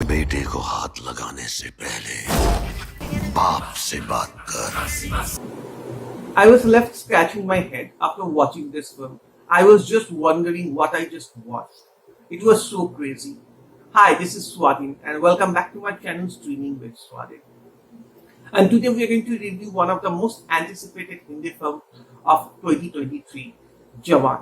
बेटे को हाथ लगाने से पहले बाप से बात कर. I was left scratching my head after watching this film. I was just wondering what I just watched. It was so crazy. Hi, this is Swadhin and welcome back to my channel Streaming with Swadhin. And today we are going to review one of the most anticipated Hindi films of 2023, Jawan.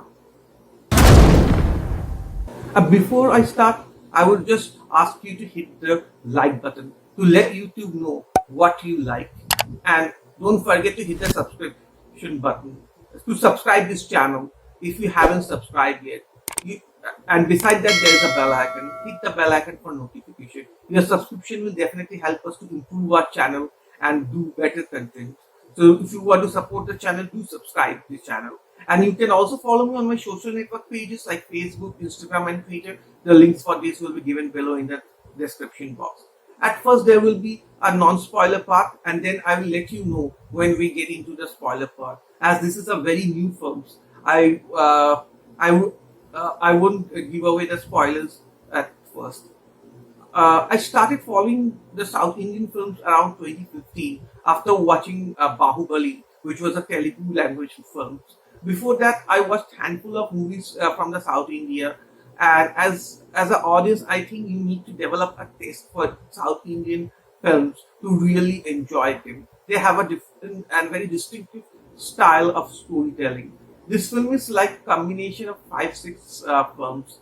Before I start, I would just ask you to hit the like button to let YouTube know what you like. And don't forget to hit the subscription button to subscribe this channel if you haven't subscribed yet. And beside that, there is a bell icon. Hit the bell icon for notification. Your subscription will definitely help us to improve our channel and do better content. So if you want to support the channel, do subscribe to the channel. And you can also follow me on my social network pages like Facebook, Instagram and Twitter. The links for this will be given below in the description box. At first there will be a non-spoiler part and then I will let you know when we get into the spoiler part. As this is a very new film, I won't give away the spoilers at first. I started following the South Indian films around 2015 after watching Bahubali, which was a Telugu language film. Before that, I watched handful of movies from the South India, and as an audience, I think you need to develop a taste for South Indian films to really enjoy them. They have a different and very distinctive style of storytelling. This film is like a combination of 5-6 films.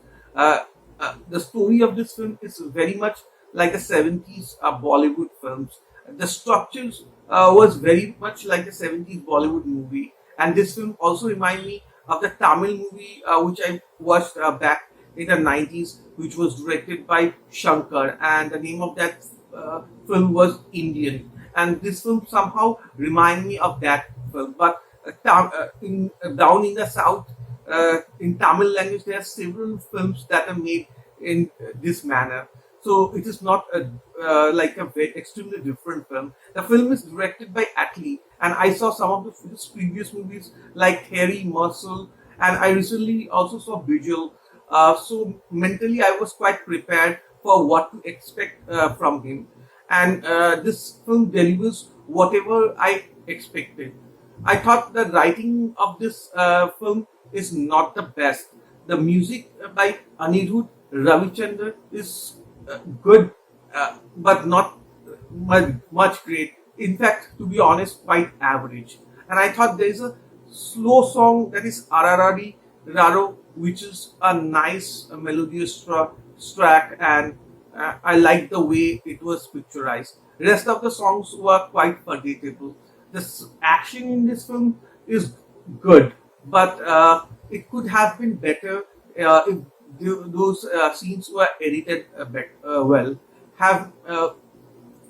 The story of this film is very much like the 70s Bollywood films. The structures was very much like the 70s Bollywood movie. And this film also reminds me of the Tamil movie which I watched back in the 90s, which was directed by Shankar. And the name of that film was Indian. And this film somehow reminds me of that film. But down in the south, in Tamil language, there are several films that are made in this manner. So it is not like a very extremely different film. The film is directed by Atlee, and I saw some of his previous movies like Harry, Marcel, and I recently also saw Visual. So mentally, I was quite prepared for what to expect from him, and this film delivers whatever I expected. I thought the writing of this film is not the best. The music by Anirudh Ravichandran is good, but not much great. In fact, to be honest, quite average. And I thought there is a slow song that is Arora, which is a nice melodious track, and I like the way it was picturized. The rest of the songs were quite forgettable. The action in this film is good, but it could have been better if those scenes were edited well.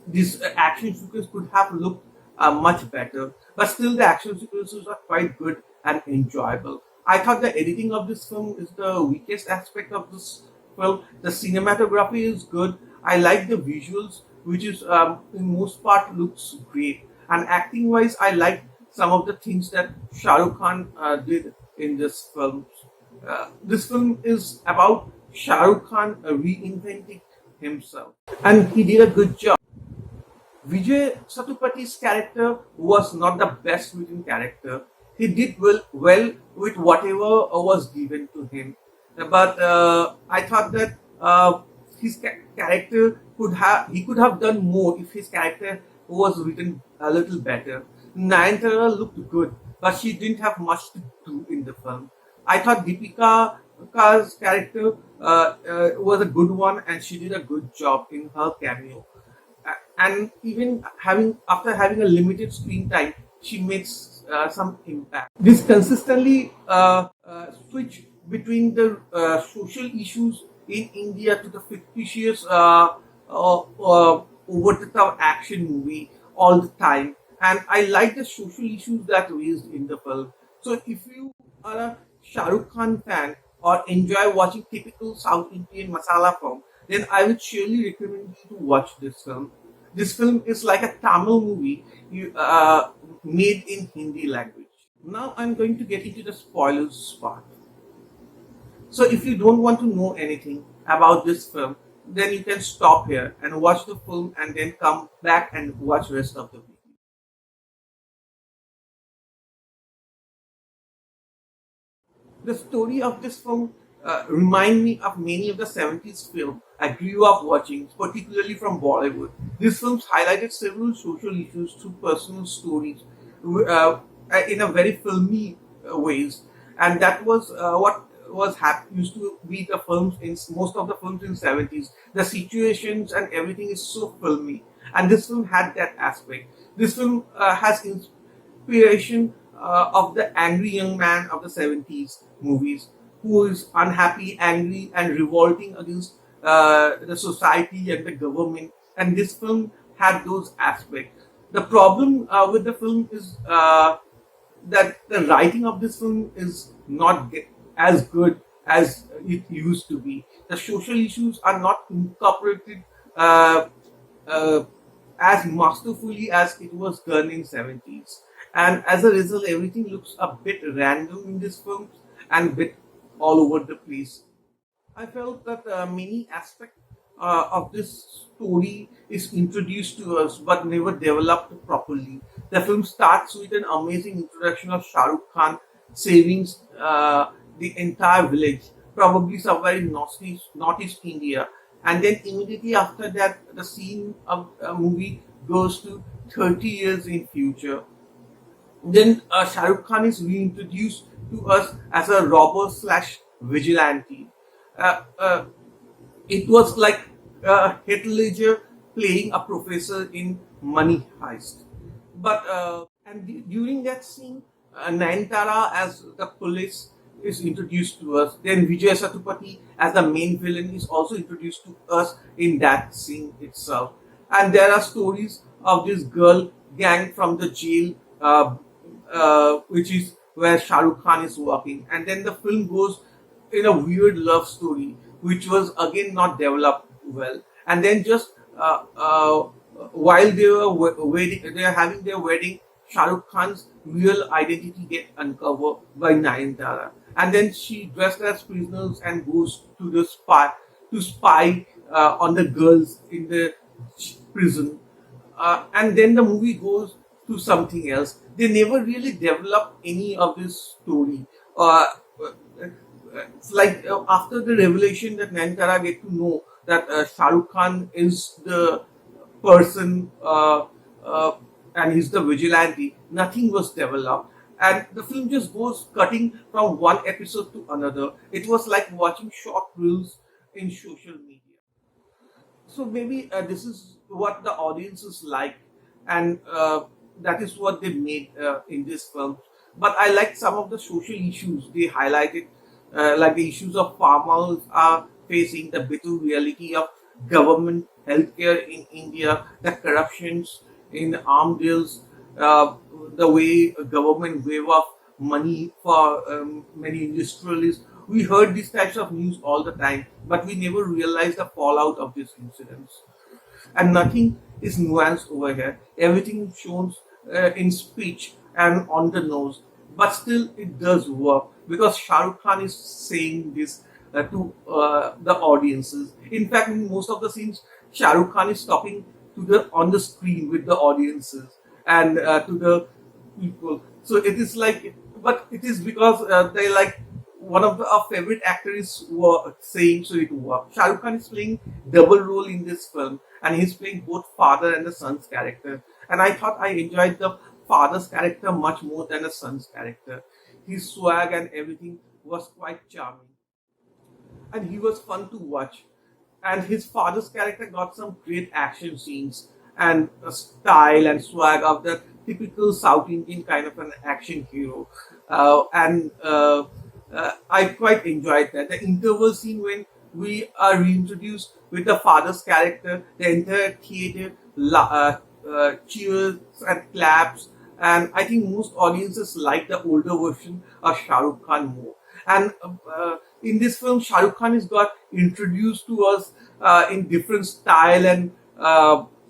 This action sequence could have looked much better, but still the action sequences are quite good and enjoyable. I thought the editing of this film is the weakest aspect of this film. The cinematography is good. I like the visuals, which is in most part looks great. And acting wise, I like some of the things that Shah Rukh Khan did in this film. This film is about Shah Rukh Khan reinventing himself, and he did a good job. Vijay Sethupathi's character was not the best written character. He did well with whatever was given to him, but I thought that his character could have done more if his character was written a little better. Nayanthara looked good, but she didn't have much to do in the film. I thought Deepika's character was a good one, and she did a good job in her cameo. And even after having a limited screen time, she makes some impact. This consistently switch between the social issues in India to the fictitious over-the-top action movie all the time, and I like the social issues that raised in the film. So if you are a Shah Rukh Khan fan or enjoy watching typical South Indian masala film, then I would surely recommend you to watch this film. This film is like a Tamil movie made in Hindi language. Now I'm going to get into the spoilers part. So if you don't want to know anything about this film, then you can stop here and watch the film and then come back and watch rest of the video. The story of this film remind me of many of the 70s films I grew up watching, particularly from Bollywood. These films highlighted several social issues through personal stories uh, in a very filmy ways, and that was what used to be the films in most of the films in 70s. The situations and everything is so filmy, and this film had that aspect. This film has inspiration of the angry young man of the 70s movies who is unhappy, angry, and revolting against the society and the government. And this film had those aspects. The problem with the film is that the writing of this film is not as good as it used to be. The social issues are not incorporated uh, uh, as masterfully as it was done in 70s, and as a result everything looks a bit random in this film and bit all over the place. I felt that many aspects of this story is introduced to us but never developed properly. The film starts with an amazing introduction of Shah Rukh Khan saving the entire village, probably somewhere in northeast India, and then immediately after that, the scene of a movie goes to 30 years in future. Then Shah Rukh Khan is reintroduced to us as a robber slash vigilante. Uh, uh, it was like Heath Ledger playing a professor in Money Heist. But during that scene, Nayanthara as the police is introduced to us. Then Vijay Sethupathi as the main villain is also introduced to us in that scene itself. And there are stories of this girl gang from the jail, which is where Shah Rukh Khan is working. And then the film goes in a weird love story, which was again not developed well. And then just while they were they are having their wedding, Shah Rukh Khan's real identity get uncovered by Nayanthara, and then she dressed as prisoners and goes to the spy on the girls in the prison, and then the movie goes to something else. They never really develop any of this story. It's like after the revelation that Nayanthara get to know that Shah Rukh Khan is the person and he's the vigilante, nothing was developed. And the film just goes cutting from one episode to another. It was like watching short reels in social media. So maybe this is what the audiences like, and that is what they made in this film. But I like some of the social issues they highlighted, like the issues of farmers are facing, the bitter reality of government healthcare in India, the corruptions in arm deals, the way government gave off money for many industrialists. We heard these types of news all the time, but we never realized the fallout of these incidents. And nothing is nuanced over here. Everything shown in speech and on the nose, but still it does work because Shah Rukh Khan is saying this to the audiences. In fact, in most of the scenes, Shah Rukh Khan is talking to the on the screen with the audiences and to the people. So it is like, but it is because they like one of our favorite actors were saying, so it works. Shah Rukh Khan is playing double role in this film, and he's playing both father and the son's character. And I thought I enjoyed the father's character much more than the son's character. His swag and everything was quite charming, and he was fun to watch. And his father's character got some great action scenes and a style and swag of the typical South Indian kind of an action hero. I quite enjoyed that. The interval scene when we are reintroduced with the father's character, the entire theater cheers and claps. And I think most audiences like the older version of Shah Rukh Khan more. And in this film, Shah Rukh Khan has got introduced to us in different style and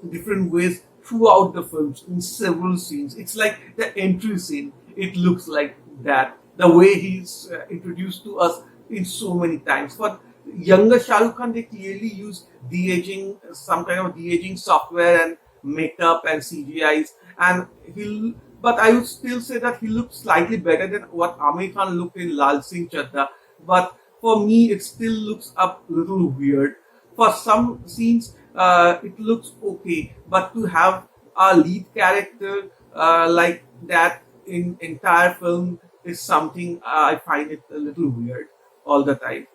different ways throughout the films in several scenes. It's like the entry scene. It looks like that. The way he's introduced to us in so many times. But younger Shah Rukh Khan, they clearly use de-aging, some kind of de-aging software and makeup and CGIs, and but I would still say that he looks slightly better than what Amir Khan looked in Lal Singh Chadda. But for me, it still looks a little weird. For some scenes, it looks okay, but to have a lead character like that in entire film is something I find it a little weird all the time.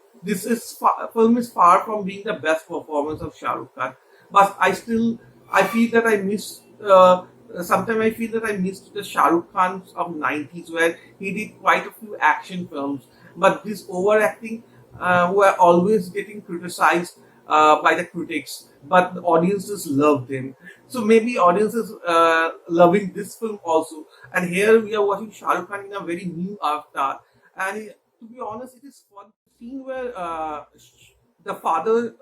Film is far from being the best performance of Shah Rukh Khan, but I feel that I miss. Sometimes I feel that I missed the Shah Rukh Khans of 90s where he did quite a few action films, but this overacting were always getting criticized by the critics, but the audiences loved him. So maybe audiences loving this film also. And here we are watching Shah Rukh Khan in a very new avatar. And to be honest, it is fun scene where the father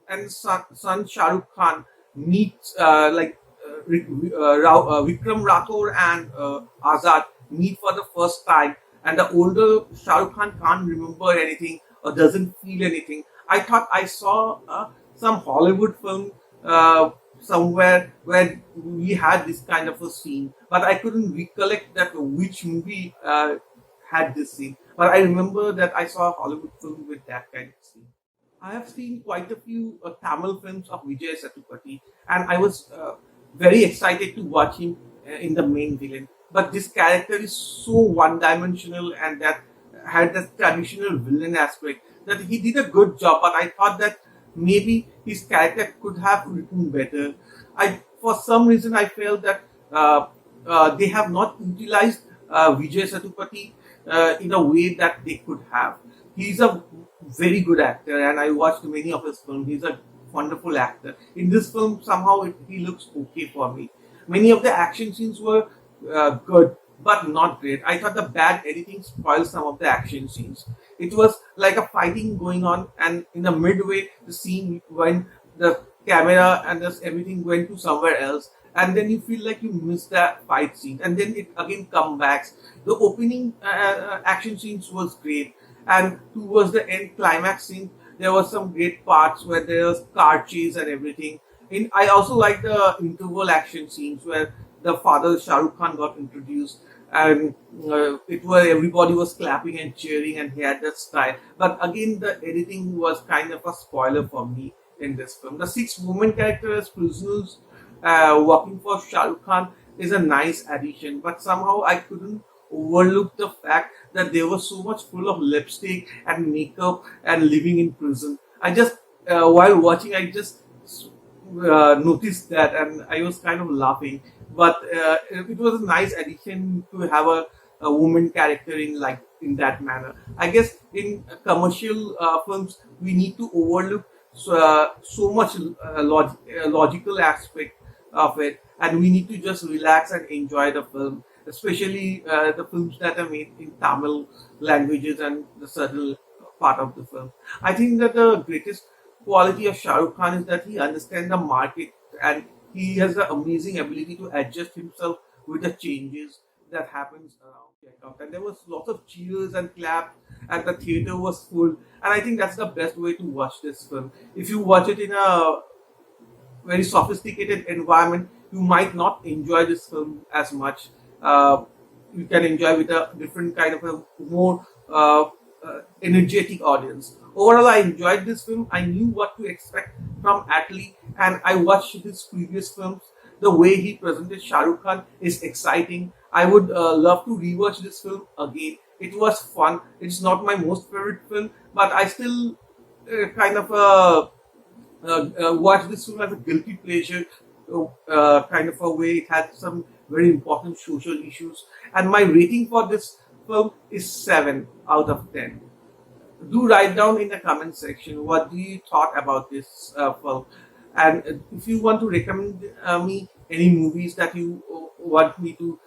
and son Shah Rukh Khan meet Vikram Rathore and Azad meet for the first time, and the older Shah Rukh Khan can't remember anything or doesn't feel anything. I thought I saw some Hollywood film somewhere where we had this kind of a scene, but I couldn't recollect that which movie had this scene. But I remember that I saw a Hollywood film with that kind of scene. I have seen quite a few Tamil films of Vijay Sethupathi, and I was very excited to watch him in the main villain. But this character is so one-dimensional and that had that traditional villain aspect that he did a good job. But I thought that maybe his character could have written better. For some reason, I felt that they have not utilized Vijay Sethupathi in a way that they could have. He's a very good actor, and I watched many of his films. He's a wonderful actor. In this film, somehow he looks okay for me. Many of the action scenes were good, but not great. I thought the bad editing spoiled some of the action scenes. It was like a fighting going on, and in the midway, the scene when the camera and everything went to somewhere else, and then you feel like you missed that fight scene, and then it again comes back. The opening action scenes was great, and towards the end climax scene, there was some great parts where there was car chase and everything. I also like the interval action scenes where the father Shah Rukh Khan got introduced, and it was everybody was clapping and cheering, and he had that style. But again, the editing was kind of a spoiler for me in this film. The 6 women characters as prisoners working for Shah Rukh Khan is a nice addition, but somehow I couldn't overlook the fact that they were so much full of lipstick and makeup and living in prison. I just while watching, I just noticed that, and I was kind of laughing. But it was a nice addition to have a woman character in that manner. I guess in commercial films we need to overlook so much logical aspect of it, and we need to just relax and enjoy the film, especially the films that are made in Tamil languages and the certain part of the film. I think that the greatest quality of Shah Rukh Khan is that he understands the market, and he has the amazing ability to adjust himself with the changes that happens around. And there was lots of cheers and claps, and the theater was full. And I think that's the best way to watch this film. If you watch it in a very sophisticated environment, you might not enjoy this film as much. You can enjoy with a different kind of a more energetic audience. Overall, I enjoyed this film. I knew what to expect from Atlee, and I watched his previous films. The way he presented Shah Rukh Khan is exciting. I would love to rewatch this film again. It was fun. It's not my most favorite film, but I still kind of watch this film as a guilty pleasure kind of a way. It had some very important social issues, and my rating for this film is 7 out of 10. Do write down in the comment section what do you thought about this film, and if you want to recommend me any movies that you want me to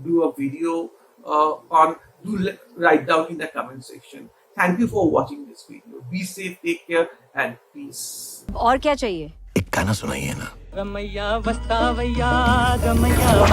do a video on, do write down in the comment section. Thank you for watching this video. Be safe, take care, and peace. और क्या चाहिए? एक गाना सुनाइए ना। रमैया वस्तावैया रमैया